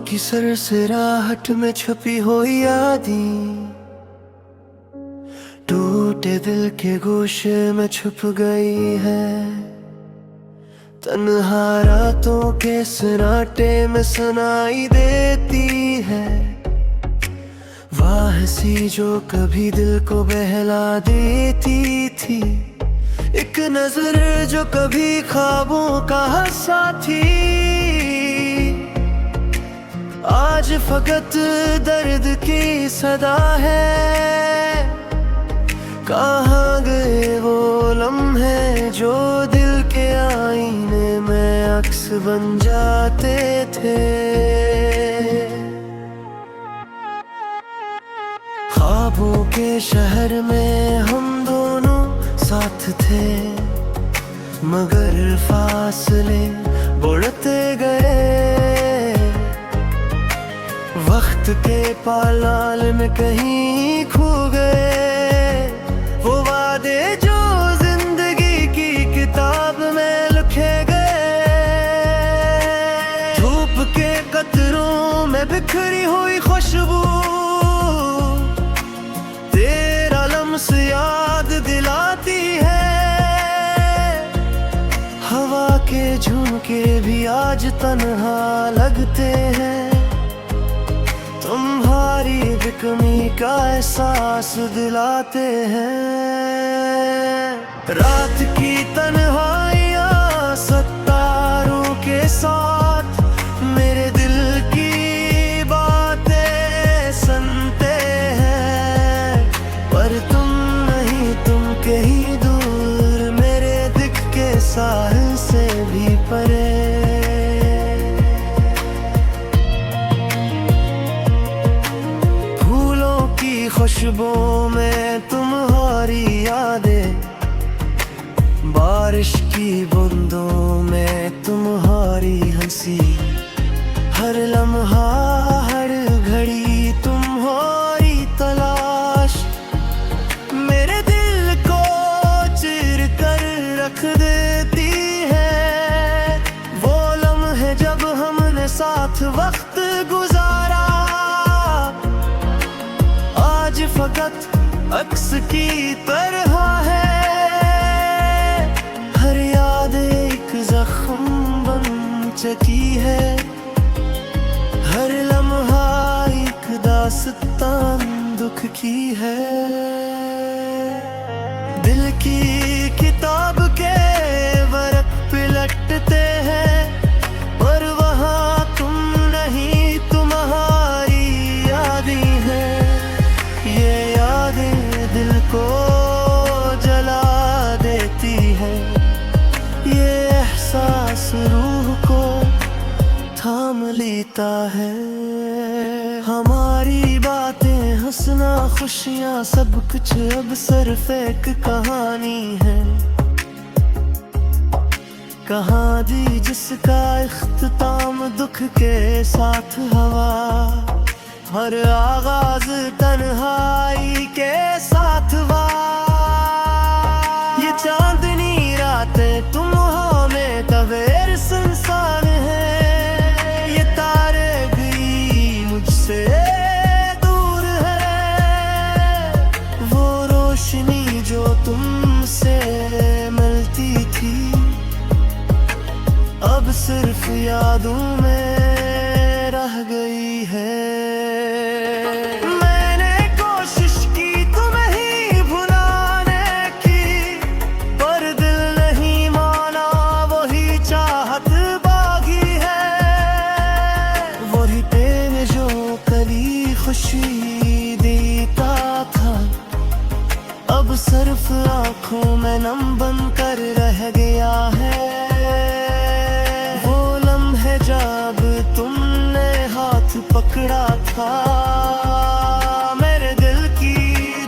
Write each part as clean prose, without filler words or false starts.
की सरसराहट में छुपी हुई यादें, टूटे दिल के गोशे में छुप गई है। तन्हा रातों के सन्नाटे में सुनाई देती है, वाह सी जो कभी दिल को बहला देती थी। एक नजर जो कभी ख्वाबों का साथी, आज फकत दर्द की सदा है। कहाँ गए वो लम्हे जो दिल के आईने में अक्स बन जाते थे। ख्वाबों के शहर में हम दोनों साथ थे, मगर फासले बढ़ते गए। वक्त के पालाल में कहीं खो गए वो वादे जो जिंदगी की किताब में लिखे गए। धूप के कतरों में बिखरी हुई खुशबू तेरा लम्स याद दिलाती है। हवा के झोंके भी आज तन्हा लगते हैं, तुम्हारी बेकमी का एहसास दिलाते हैं। रात की तन्हाइयाँ सत्तारों के साथ मेरे दिल की बातें सुनते हैं, पर तुम नहीं, तुम कहीं दूर मेरे दिख के साहिल से भी परे। खुशबू में तुम्हारी यादें, बारिश की बूंदों में तुम्हारी हंसी। हर लम्हा हर घड़ी तुम्हारी तलाश मेरे दिल को चिर कर रख देती है। वो लम्हे जब हमने साथ वक्त गुजारा, फकत अक्स की तरह है। हर याद एक जख्म बन चुकी है, हर लम्हा एक दास्तान दुख की है। दिल की किताब के वर्क पिलटते हैं, पर वहाँ तुम नहीं, तुम्हारी यादें हैं। ये यादें दिल को जला देती है, ये एहसास रूह को थाम लेता है। हमारी बातें, हंसना, खुशियाँ, सब कुछ अब सिर्फ एक कहानी है। कहानी जिसका इख्तिताम दुख के साथ हवा, हर आगाज तन्हाई के साथ ये चांदनी रातें तुम हो में तवेर सुनसान है। ये तारे भी मुझसे दूर है, वो रोशनी जो तुमसे मिलती थी अब सिर्फ यादों में रह गई है। खुशी देता था अब सिर्फ आँखों में नम बन कर रह गया है। वो लम्हे जब तुमने हाथ पकड़ा था, मेरे दिल की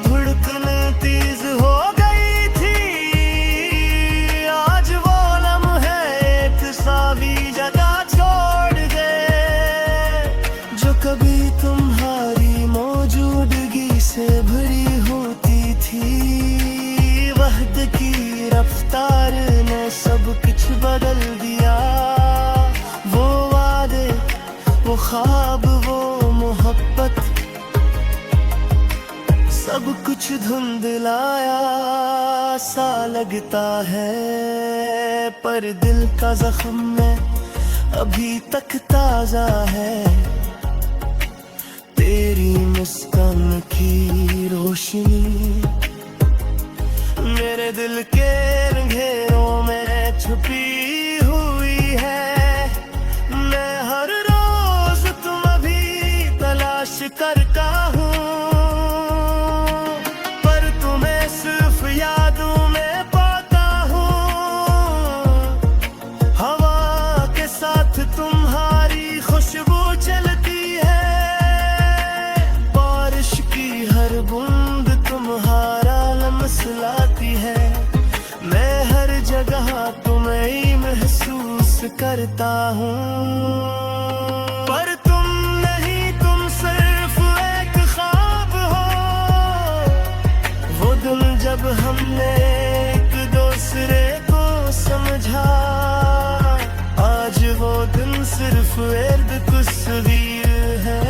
धड़कन तेज हो गई थी। आज वो लम्हे एक सावी जगह छोड़ गए, जो कभी तुम्हारी मौजूदगी से भरी होती थी। वक्त की रफ्तार ने सब कुछ बदल दिया, वो वादे, वो ख्वाब कुछ धुंधलाया सा लगता है, पर दिल का जख्म में अभी तक ताजा है। तेरी मुस्कान की रोशनी मेरे दिल के घेरों में छुपी हुई है। मैं हर रोज तुम अभी तलाश करता हूँ, पर तुम्हें सिर्फ यादों में पाता हूँ। हवा के साथ तुम्हारी खुशबू चलती है, बारिश की हर बूंद तुम्हारा लम्स लाती है। मैं हर जगह तुम्हें ही महसूस करता हूँ, पर तुम नहीं, तुम सिर्फ एक ख्वाब हो। वो दिन जब हमने एक दूसरे को समझा, आज वो दिन सिर्फ एक तस्वीर है।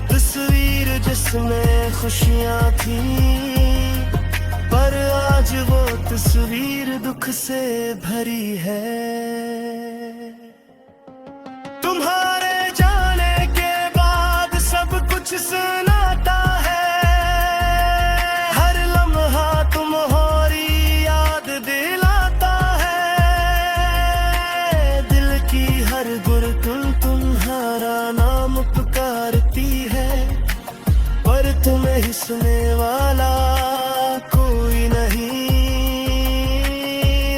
तस्वीर जिसमें खुशियाँ थी, पर आज वो तस्वीर दुख से भरी है। तुम्हारे जाने के बाद सब कुछ सुनाता है, हर लम्हा तुम्हारी याद दिलाता है। दिल की हर गुरकुन तुम्हारा नाम पुकारती है, पर तुम्हें ही सुनने वाला कोई नहीं।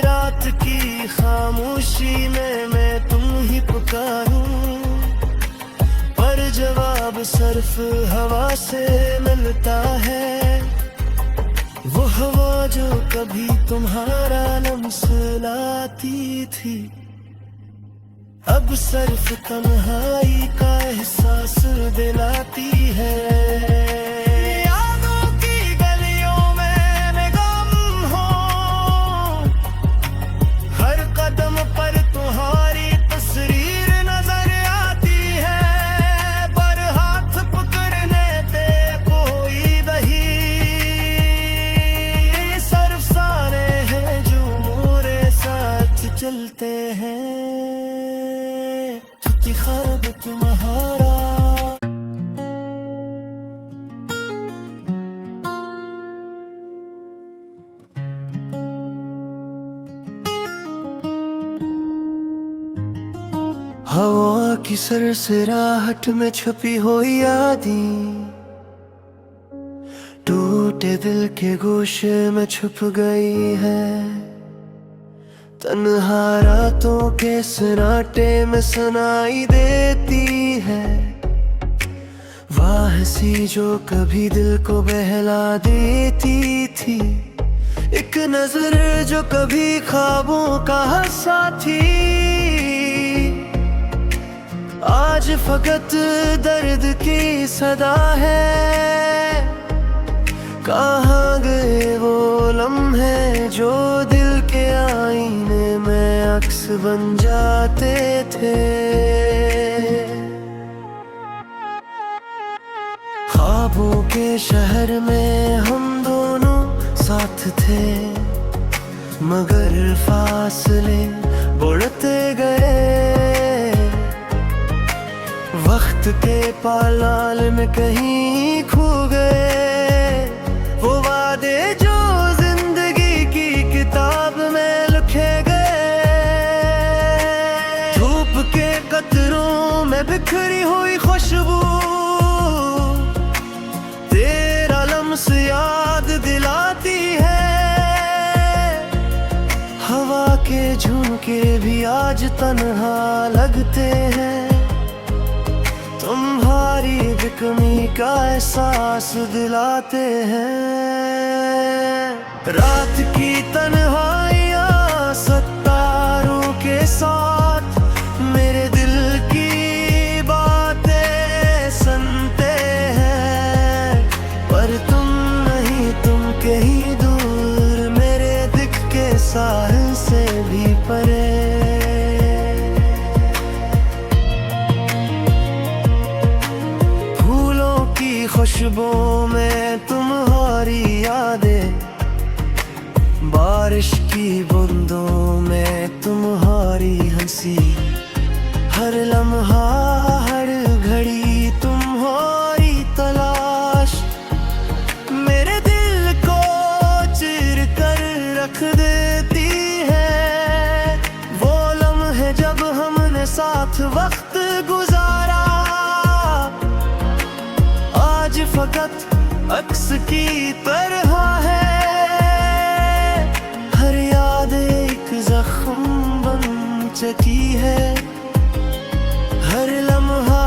रात की खामोशी में मैं तुम ही पुकारूं, पर जवाब सिर्फ हवा से मिलता है। वो हवा जो कभी तुम्हारा लम्स लाती थी, अब सिर्फ तन्हाई का एहसास दिलाती है। यादों की गलियों में मैं गम हूँ, हर कदम पर तुम्हारी तस्वीर नजर आती है, पर हाथ पकड़ने पे कोई नहीं। सिर्फ सारे हैं जो मेरे साथ चलते हैं, ख्वाब तुम्हारा। हवा की सरसराहट में छुपी हुई यादें, टूटे दिल के गोशे में छुप गई है। तन्हा रातों के सन्नाटे में सुनाई देती है, वाह सी जो कभी दिल को बहला देती थी। एक नजर जो कभी ख्वाबों का साथी, आज फकत दर्द की सदा है। कहाँ गए वो लम्हे जो दिल के आईने में अक्स बन जाते थे। ख्वाबों के शहर में हम दोनों साथ थे, मगर फासले बढ़ते गए। वक्त के पालाल में कहीं खो गए वो वादे जो जिंदगी की किताब में लिखे गए। धूप के कतरों में बिखरी हुई खुशबू तेरा लम्स याद दिलाती है। हवा के झोंके भी आज तन्हा लगते हैं, तुम्हारी कमी का एहसास दिलाते हैं। रात की तन्हाइयाँ सत्तारों के साथ मेरे दिल की बातें सुनते हैं, पर तुम नहीं, तुम कहीं दूर मेरे दिल के साहिल से भी परे। खुशबू में तुम्हारी यादें, बारिश की बूंदों में तुम्हारी हंसी, हर लम्हा हर घड़ी तुम्हारी तलाश मेरे दिल को चीर कर रख देती है। वो लम्हे जब हमने साथ वक्त गुजारा, आज फकत अक्स की तरह है। हर याद एक जख्म बन चुकी है, हर लम्हा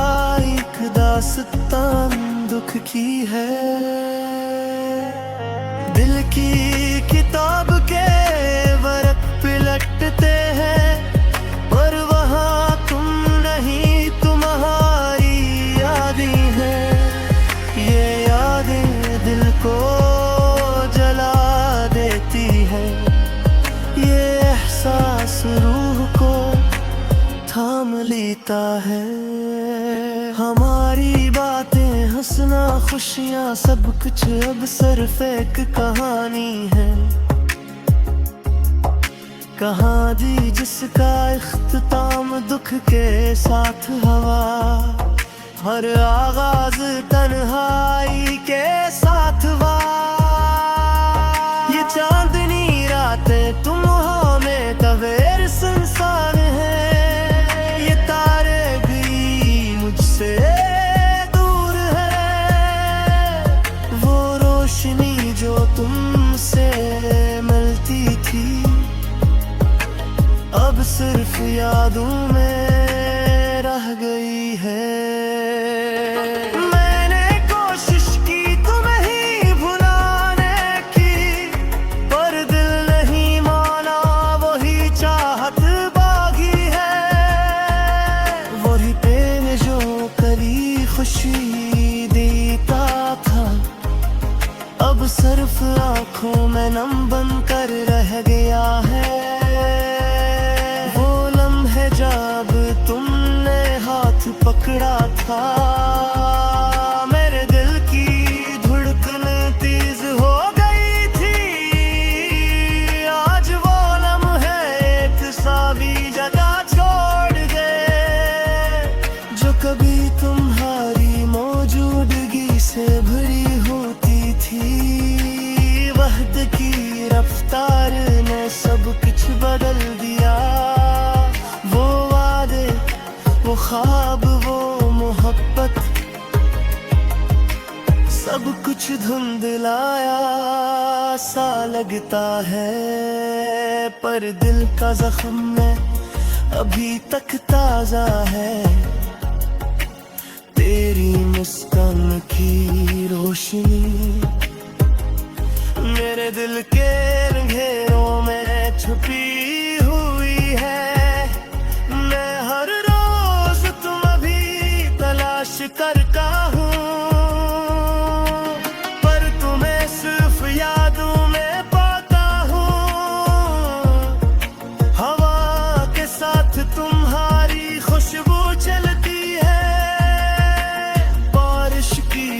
एक दास्तान दुख की है। दिल की किताब के वर्क पिलटते हैं, पर वहाँ तुम नहीं, तुम्हारी यादें हैं। ये यादें दिल को जला देती है, ये एहसास रूह को थाम लेता है। हमारी बातें, हंसना, खुशियाँ, सब कुछ अब सिर्फ एक कहानी है। कहानी जिसका इख्तिताम दुख के साथ हवा, हर आगाज तन्हाई के साथ ये चांदनी रातें तुम हो में तवेर संसान है। ये तारे भी मुझसे दूर है, वो रोशनी जो तुमसे मिलती थी अब सिर्फ यादों में रह गई है। खुशी देता था अब सिर्फ आंखों में नम बन कर रह गया है। वो लम्हे जब तुमने हाथ पकड़ा था, मेरे दिल की धड़कन तेज हो गई थी। आज वो लम्हे एक सा भी जगह छोड़ गए, जो कभी तुम्हारी मौजूदगी से भरी होती थी। वक्त की रफ्तार ने सब कुछ बदल दिया, वो वादे, वो ख्वाब, वो मोहब्बत, सब कुछ धुंधलाया सा लगता है। पर दिल का जख्म में अभी तक ताजा है, तेरी मुस्कान की रोशनी मेरे दिल के घेरों में छुपी हुई है। मैं हर रोज तुम अभी तलाश करता हूँ, पर तुम्हें सिर्फ यादों में पाता हूँ। हवा के साथ तुम्हारी खुशबू चलती है,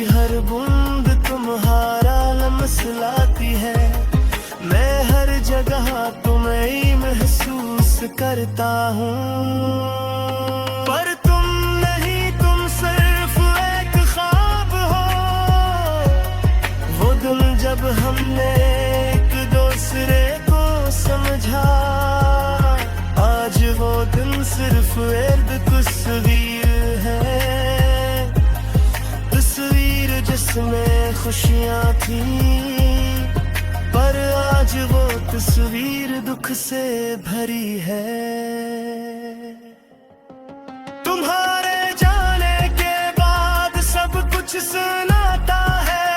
हर बूंद तुम्हारा लम्स लाती है। मैं हर जगह तुम्हें ही महसूस करता हूँ, पर तुम नहीं, तुम सिर्फ एक ख्वाब हो। वो दिन जब हमने एक दूसरे को समझा, आज वो दिन सिर्फ एक तस्वीर है। जिसमें खुशियाँ थी, पर आज वो तस्वीर दुख से भरी है। तुम्हारे जाने के बाद सब कुछ सुनाता है,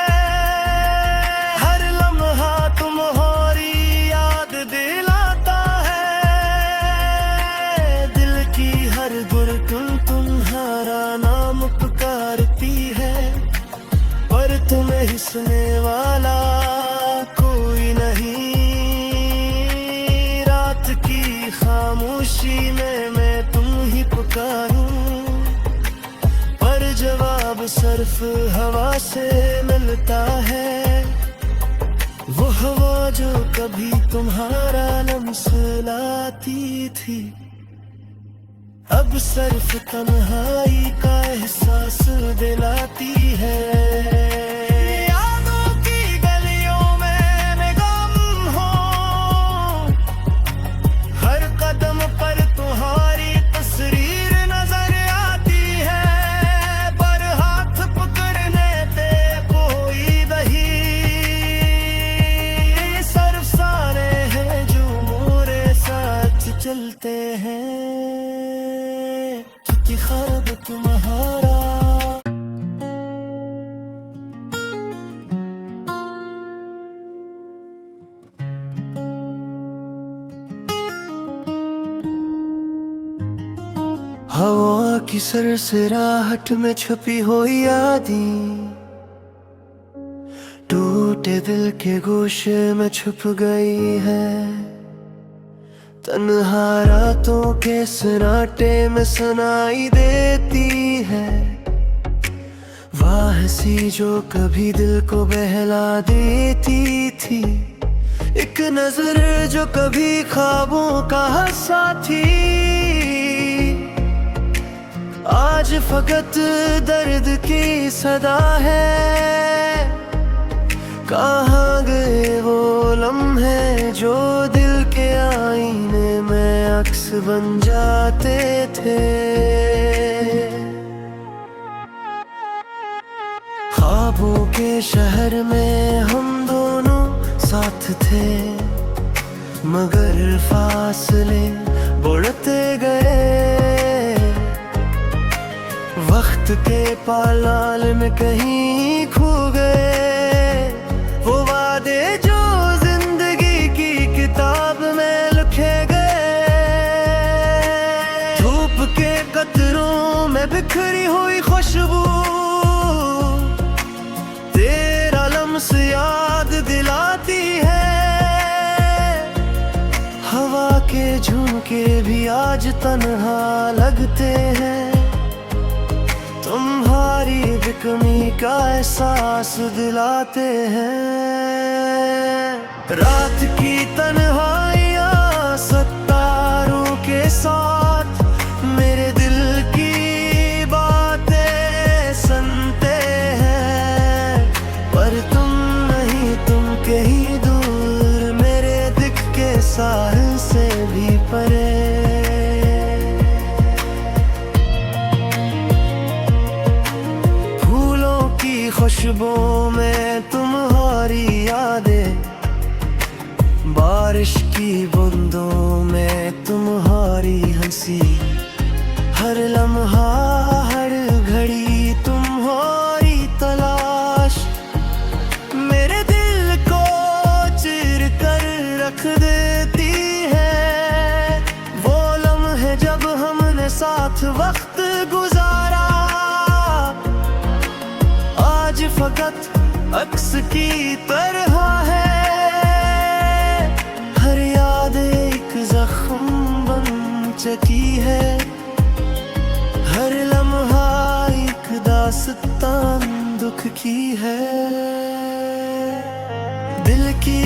हर लम्हा तुम्हारी याद दिलाता है। दिल की हर धड़कन तुम्हारा नाम पुकारती है, पर तुम्हें हंसने वाला कोई नहीं। रात की खामोशी में मैं तुम ही पुकारूं, पर जवाब सर्फ हवा से मिलता है, वो हवा जो कभी तुम्हारा लम्स लाती थी, अब सर्फ तन्हाई का एहसास दिलाती है। यादों की गलियों में मैं गम हूँ, हर कदम पर तुम्हारी तस्वीर नजर आती है, पर हाथ पकड़ने दे कोई नहीं। सर्फ सारे हैं जो मोरे साथ चलते हैं, क्योंकि ख्वाब तुम्हारा। हवा की सरसराहट में छुपी हुई यादें, टूटे दिल के गोशे में छुप गई है, तन्हा रातों के सन्नाटे में सुनाई देती है। वाह सी जो कभी दिल को बहला देती थी, एक नजर जो कभी ख्वाबों का साथी, आज फकत दर्द की सदा है। कहाँ गए वो लम्हे जो दिल के आईने में अक्स बन जाते थे। ख्वाबों के शहर में हम दोनों साथ थे, मगर फासले बढ़ते गए। वक्त के पालाल में कहीं खो गए वो वादे जो जिंदगी की किताब में लिखे गए। धूप के कतरों में बिखरी हुई खुशबू तेरा लम्स याद दिलाती है। हवा के झुमके भी आज तन्हा लगते हैं, तुम्हारी बेकमी का एहसास दिलाते हैं। रात की तन्हाइयाँ सितारों के साथ मेरे दिल की बातें सुनते हैं, पर तुम नहीं, तुम कहीं दूर मेरे दिल के साहिल से भी परे। खुशबू में तुम्हारी यादें, बारिश की बूंदों में तुम्हारी हंसी, हर लम्हा हर घड़ी तुम्हारी तलाश मेरे दिल को चीर कर रख देती है। वो लम्हे जब हमने साथ वक्त गुजारा, आज फकत अक्स की तरह है। हर याद एक जख्म बन चुकी है, हर लम्हा एक दास्तान दुख की है। दिल की